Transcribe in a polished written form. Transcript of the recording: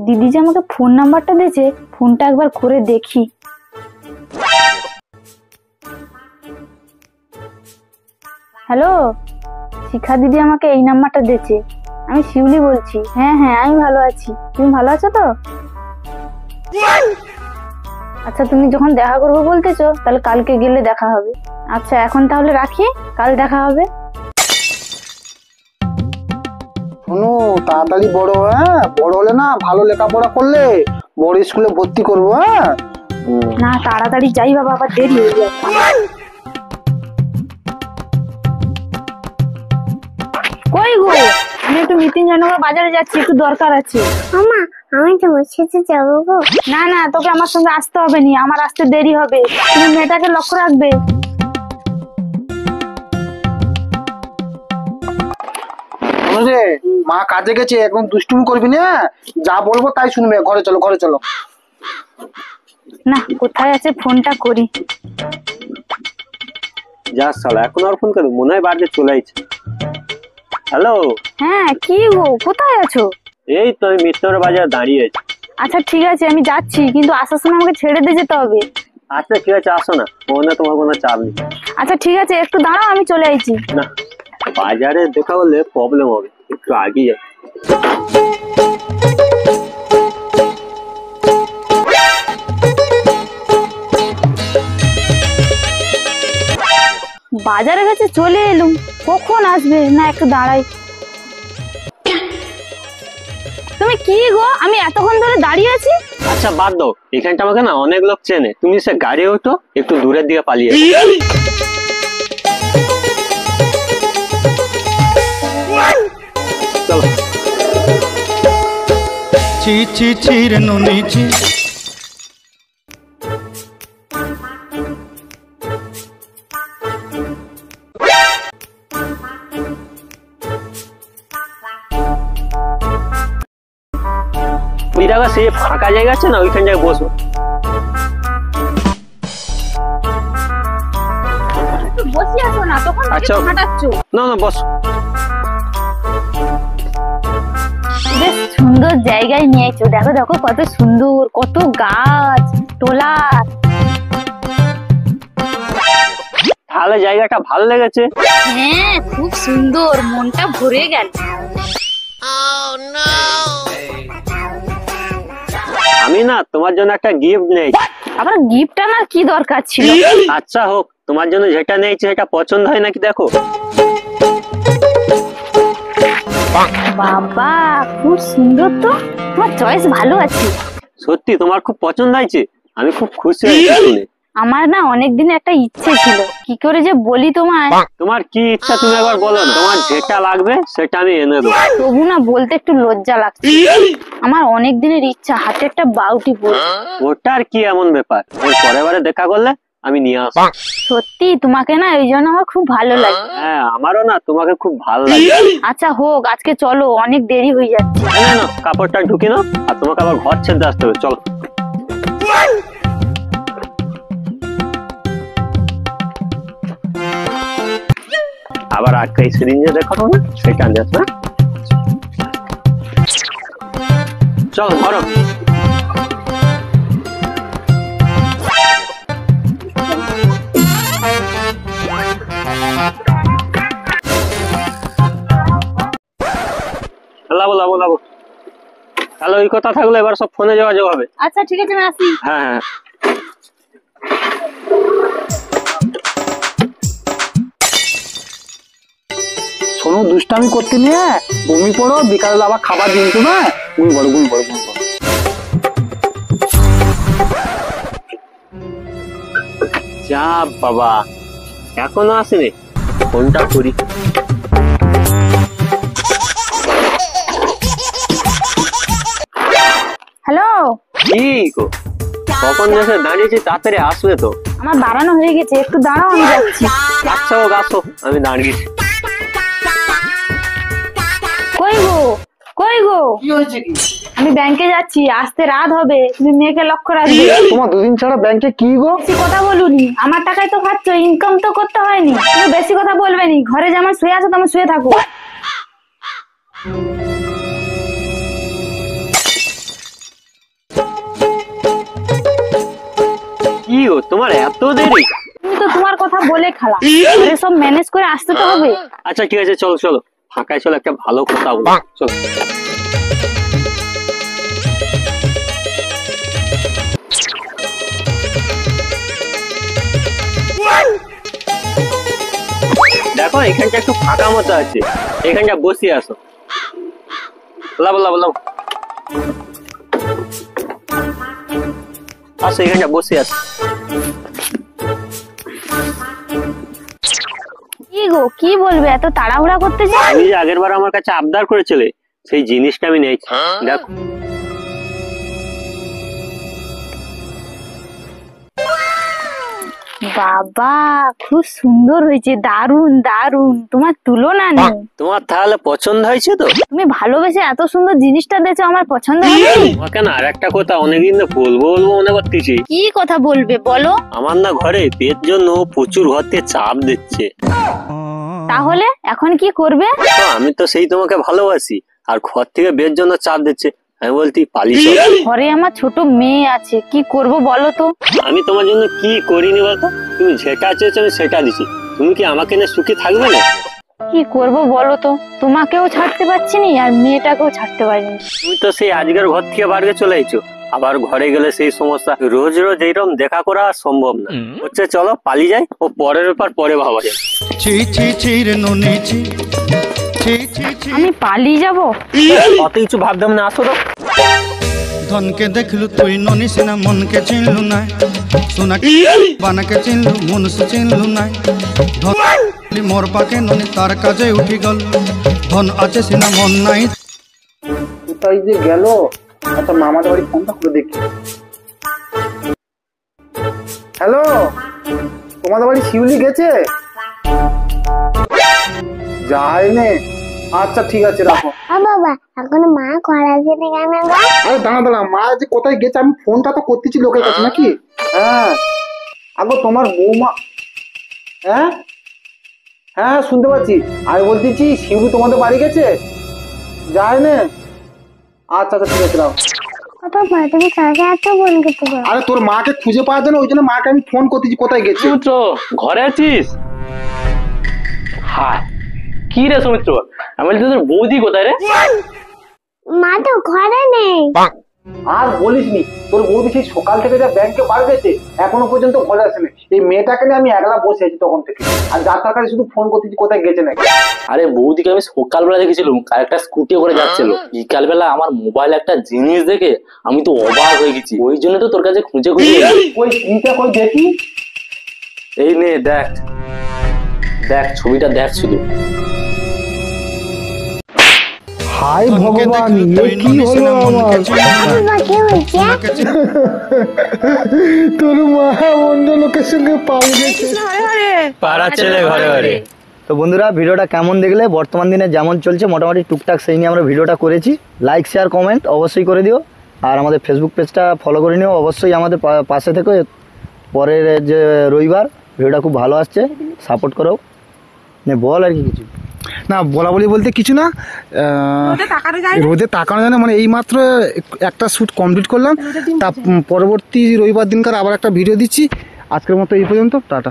দিদি যে আমাকে ফোন নাম্বারটা দিয়েছে, ফোনটা একবার করে দেখি। হ্যালো, শিখা দিদি আমাকে এই নাম্বারটা দিয়েছে। আমি শিউলি বলছি। হ্যাঁ হ্যাঁ, আমি ভালো আছি। তুমি ভালো আছো তো? আচ্ছা, তুমি যখন দেখা করবো বলতেছো, তাহলে কালকে গেলে দেখা হবে। আচ্ছা, এখন তাহলে রাখি, কাল দেখা হবে। শোনো, তাড়াতাড়ি বড়, হ্যাঁ, বড় হলে না ভালো লেখাপড়া করলে বড় স্কুলে ভর্তি করবো। হ্যাঁ না, তাড়াতাড়ি যাই বাবা, আবার দেরি হয়ে যাবে। কই গো? আমি একটু মিটিং জন্য বাজারে যাচ্ছি, একটু দরকার আছে। মামা, আমি তোমার সাথে যাবো গো। না না, তোকে আমার সঙ্গে আসতে হবে না, আমার আসতে দেরি হবে। তুমি মেয়েটাকে লক্ষ্য রাখবে। মা কাজে গেছে, এখন দুষ্টুমি করবি না, যা বলবো তাই শুনবে। ঘরে চলো, ঘরে চলো। না, কোথায় আছে, ফোনটা করি। যা শালা, এখন আর ফোন করবো, মনে হয় বাড়িতে চলে আইছে। হ্যালো। হ্যাঁ, কি গো, কোথায় আছো? এই তো আমি মিত্তর বাজার দাঁড়িয়ে আছি। আচ্ছা ঠিক আছে, আমি যাচ্ছি, কিন্তু আসার সময় আমাকে ছেড়ে দিয়ে যেতে হবে। আচ্ছা ঠিক আছে, আসো না, ফোনে তোমার কোনো চাপ নেই। আচ্ছা ঠিক আছে, একটু দাঁড়াও, আমি চলে আইছি। না, বাজারে দেখা হলে প্রবলেম হবে, একটু আগে যাই। বাজারের কাছে চলে এলুম, কখন আসবে? না, একটু দাঁড়াই। তুমি কি গো, আমি এতক্ষণ ধরে দাঁড়িয়ে আছি। আচ্ছা বাদ দাও, এখানটা আমাকে না অনেক লোক চেনে, তুমি সে গাড়ি ওঠো, একটু দূরের দিকে পালিয়ে চলো। ছি ছি ছি রে নুনি ছি। ওই জায়গা সে ফাঁকা জায়গা আছে না, ওইখান জায়গায় বসবো। বসে আছো না, তখন আচ্ছা হাঁটাচ্ছো। না না, বস। বেশ সুন্দর জায়গায় নিয়েছো, দেখো দেখো কত সুন্দর, কত গাছ টোলা। তাহলে জায়গাটা ভালো লেগেছে? হ্যাঁ, খুব সুন্দর, মনটা ভরে গেল। আমি না তোমার জন্য একটা গিফট নেই। আবার গিফট আনার কি দরকার ছিল? আচ্ছা হোক, তোমার জন্য যেটা নেইছি সেটা পছন্দ হয় নাকি দেখো। বাবা, খুব সুন্দর তো, তোমার চয়েস ভালো আছে। সত্যি তোমার খুব পছন্দ হয়েছে, আমি খুব খুশি হয়েছি শুনে। আমার না অনেকদিন একটা ইচ্ছে ছিল, কি করে যে বলি তোমায়। তোমার কি ইচ্ছা তুমি একবার বলো না, তোমার যেটা লাগবে সেটা আমি এনে দেবো। তবু না বলতে একটু লজ্জা লাগছে। আমার অনেক দিনের ইচ্ছা, হাতে একটা বাউটি পরে। ওটার কি এমন ব্যাপার, ওর পরের বারে দেখা করলে আমি নিয়ে আসবো। সত্যি তোমাকে না এই জন্য আমার খুব ভালো লাগে। হ্যাঁ, আমারও না তোমাকে খুব ভালো লাগে। আচ্ছা হোক, আজকে চলো, অনেক দেরি হয়ে যাচ্ছে। না, কাপড়টা ঢুকে নাও, আর তোমাকে আবার ঘর ছেড়ে আসতে হবে, চলো। আবার আটকাই সিরিঞ্জে দেখাবো না, সেটা নিয়ে আসবে। চলো ধরো। লাবো তাহলে ওই কথা থাকলে এবার সব ফোনে যোগাযোগ হবে। আচ্ছা ঠিক আছে, আমি আসি। হ্যাঁ। শোনো, দুষ্টামি করতে নিয়ে বমি পড়ো, বিকালে আবার খাবার কিন্তু না, গুল বড়। যা বাবা, এখনো আসেনি, ফোনটা করি। হ্যালো। কি গো, কখন দেশে দাঁড়িয়েছি, তাড়াতাড়ি আসবে তো। আমার দাঁড়ানো হয়ে গেছে, একটু দাঁড়াও, আমি যাচ্ছি। আচ্ছা হোক, আসো, আমি দাঁড়িয়েছি। কই গো? কি হয়েছে কি? আমি ব্যাংকে যাচ্ছি, আসতে রাত হবে, তুমি মেয়েকে লক্ষ্য রাখবে। তোমার দুদিন ছাড়া ব্যাংকে কি গো? বেশি কথা বলুনি, আমার টাকায় তো খাচ্ছ, ইনকাম তো করতে হয়নি। তুমি বেশি কথা বলবে নি, ঘরে যেমন শুয়ে আছো তেমন শুয়ে থাকো। কি গো তোমার এত দেরি? তুমি তো তোমার কথা বলে খেলা, আরে সব ম্যানেজ করে আসতে তো হবে। আচ্ছা ঠিক আছে, চলো চলো ফাঁকায় চলো, একটা ভালো কথা বলো, চলো। দেখো এখানটা একটু ফাঁকা মতো আছে, এখানটা বসে আসো। লাভ লাভ লাভ, আসো এখানটা বসে আসো। কি গো কি বলবে, এত তাড়াহুড়া করতেছে? আমি যে আগের বার আমার কাছে আবদার করেছিলে সেই জিনিসটা আমি নেই। দেখো বাবা খুব সুন্দর হয়েছে, দারুন দারুন, তোমার তুলনা নেই। তোমার তাহলে পছন্দ হয়েছে তো? তুমি ভালোবেসে এত সুন্দর জিনিসটা দিয়েছো, আমার পছন্দ হয়নি? তোমাকে না আর একটা কথা অনেকদিন ধরে বলবো বলবো মনে করতেছি। কি কথা বলবে বলো? আমার না ঘরে বিয়ের জন্য প্রচুর ঘর থেকে চাপ দিচ্ছে। তাহলে এখন কি করবে? তো আমি তো সেই তোমাকে ভালোবাসি, আর ঘর থেকে বিয়ের জন্য চাপ দিচ্ছে। আমি বলছি পালিয়ে চলো। ঘরে আমার ছোট মেয়ে আছে, কি করব বলো তো? আমি তোমার জন্য কি করিনি বলতো? তুমি যেটা চেয়েছো আমি সেটা দিচ্ছি, তুমি কি আমাকে নিয়ে সুখী থাকবে না? কি করব বলো তো, তোমাকেও ছাড়তে পারছি না আর মেয়েটাকেও ছাড়তে পারিনি। তুমি তো সেই আজকের ঘর থেকে বাইরে চলে এসেছো, আবার ঘরে গেলে সেই সমস্যা। রোজ রোজ এইরকম দেখা করা সম্ভব না। হচ্ছে চলো পালিয়ে যাই, ও পরের ব্যাপার পরে ভাবা যায়। ছি ছি ছি রে নুনি ছি, ছি ছি ছি। আমি পালিয়ে যাব? অত কিছু ভাবতাম না, আসো তো। ধনকে দেখলু তুই ননি সিনা মনকে চিনলু নাই, সোনা বানাকে চিনলু মনুষ চিনলু নাই। ধন মোর পাকে ননি তার কাজে উঠি গল, ধন আছে সিনা মন নাই। কোথায় যে গেল? আচ্ছা মামাদের বাড়ি ফোনটা করে দেখি। হ্যালো, তোমাদের বাড়ি শিউলি গেছে? যায়নি? আচ্ছা ঠিক আছে রাখো। বাবা এখনো মা ঘর আসেনি কেন গো? আরে দাঁড়া দাঁড়া, মা যে কোথায় গেছে আমি ফোনটা তো করতেছি লোকের কাছে নাকি? হ্যাঁ আগো তোমার বৌমা। হ্যাঁ হ্যাঁ শুনতে পাচ্ছি। আমি বলতেছি শিউলি তোমাদের বাড়ি গেছে? যায়নি? আচ্ছা আচ্ছা ঠিক আছে রাখো। বাবা তুমি কাকে এত ফোন করতে পারো? আরে তোর মাকে খুঁজে পাওয়ার জন্য ওই জন্য মাকে আমি ফোন করতেছি কোথায় গেছে। সুমিত্র ঘরে আছিস? হায় কি রে সুমিত্র, আমি বলছি তোর বৌদি কোথায় রে? মা তো ঘরে নেই। আর বলিসনি, তোর বৌদি সেই সকাল থেকে যা ব্যাংকে বার গেছে এখনো পর্যন্ত ঘরে আসেনি। এই মেয়েটাকে নিয়ে আমি একলা বসে আছি তখন থেকে, আর যার তার কাছে শুধু ফোন করতেছি কোথায় গেছে নাকি। আরে বৌদিকে আমি সকালবেলা দেখেছিলাম, একটা স্কুটি করে যাচ্ছিল। বিকালবেলা আমার মোবাইলে একটা জিনিস দেখে আমি তো অবাক হয়ে গেছি, ওই জন্য তো তোর কাছে খুঁজে খুঁজে এলাম। ওই স্ত্রীটা কই দেখি। এই নে দেখ, দেখ ছবিটা দেখ শুধু। হাই ধনকে ভগবান, দেখলু তুই এ কি ননি হলো সিনা মনকে আমার? চিনলু নাই, বাবা কি হয়েছে? সোনাকে চিনলু। তোর মা অন্য লোকের সঙ্গে পালিয়ে গেছে। পাড়ার ছেলে ঘরে ঘরে। তো বন্ধুরা ভিডিওটা কেমন দেখলে? বর্তমান দিনে যেমন চলছে মোটামুটি টুকটাক সেই নিয়ে আমরা ভিডিওটা করেছি। লাইক শেয়ার কমেন্ট অবশ্যই করে দিও, আর আমাদের ফেসবুক পেজটা ফলো করে নিও। অবশ্যই আমাদের পাশে থেকো। পরের যে রবিবার ভিডিওটা খুব ভালো আসছে, সাপোর্ট করো। নে বল আর কি কিছু। না বলা বলি বলতে কিছু না, রোদে তাকানো যায় না। মানে এই মাত্র একটা শ্যুট কমপ্লিট করলাম, তা পরবর্তী রবিবার দিনকার আবার একটা ভিডিও দিচ্ছি। আজকের মতো এই পর্যন্ত, টাটা।